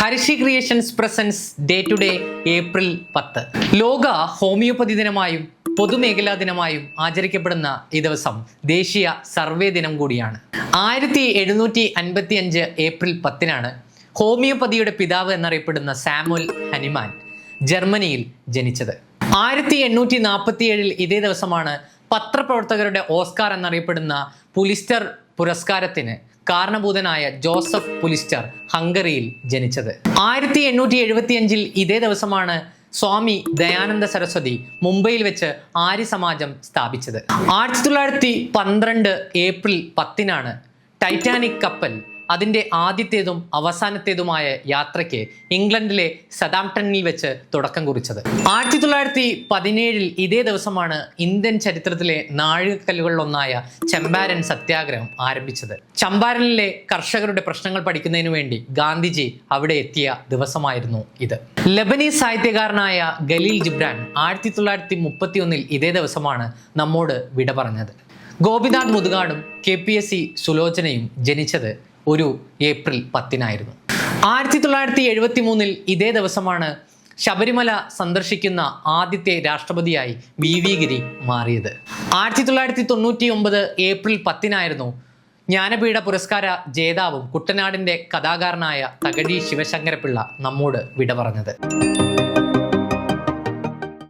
Hershey creations presents day to day April 10 ലോക homeopathy ദിനമായും പൊതുമേഖലാ ദിനമായും ആചരിക്കപ്പെടുന്ന ഈ ദിവസം ദേശീയ സർവേ ദിനം കൂടിയാണ്. 1755 ഏപ്രിൽ 10 ഹോമിയോപ്പതിയുടെ പിതാവ് എന്നറിയപ്പെടുന്ന സാമുവൽ ഹനിമാൻ ജർമ്മനിയിൽ ജനിച്ചത്. 1847 ഇതേ ദിവസമാണ് പത്രപ്രവർത്തകരുടെ ഓസ്കാർ എന്നറിയപ്പെടുന്ന പുലിസ്റ്റർ പുരസ്കാരത്തിന് കാരണഭൂതനായ ജോസഫ് പുലിസ്റ്റർ ഹംഗറിയിൽ ജനിച്ചത്. 1875 ഇതേ ദിവസമാണ് സ്വാമി ദയാനന്ദ സരസ്വതി മുംബൈയിൽ വെച്ച് ആര്യ സമാജം സ്ഥാപിച്ചത്. 1912 ഏപ്രിൽ 10 ടൈറ്റാനിക് കപ്പൽ അതിൻ്റെ ആദ്യത്തേതും അവസാനത്തേതുമായ യാത്രയ്ക്ക് ഇംഗ്ലണ്ടിലെ സതാംപ്ടണിൽ വെച്ച് തുടക്കം കുറിച്ചത്. 1917 ഇതേ ദിവസമാണ് ഇന്ത്യൻ ചരിത്രത്തിലെ നാഴികക്കല്ലുകളിലൊന്നായ ചമ്പാരൻ സത്യാഗ്രഹം ആരംഭിച്ചത്. ചമ്പാരനിലെ കർഷകരുടെ പ്രശ്നങ്ങൾ പഠിക്കുന്നതിനു വേണ്ടി ഗാന്ധിജി അവിടെ എത്തിയ ദിവസമായിരുന്നു ഇത്. ലബനീസ് സാഹിത്യകാരനായ ഖലീൽ ജിബ്രാൻ 1931 ഇതേ ദിവസമാണ് നമ്മോട് വിട പറഞ്ഞത്. ഗോപിനാഥ് മുതുകാടും KPSC സുലോചനയും ജനിച്ചത് ഒരു ഏപ്രിൽ 10 1973 ഇതേ ദിവസമാണ് ശബരിമല സന്ദർശിക്കുന്ന ആദ്യത്തെ രാഷ്ട്രപതിയായി VV ഗിരി മാറിയത്. 1999 ഏപ്രിൽ 10 ജ്ഞാനപീഠ പുരസ്കാര ജേതാവും കുട്ടനാടിൻ്റെ കഥാകാരനായ തകഴി ശിവശങ്കരപിള്ള നമ്മോട് വിട പറഞ്ഞത്.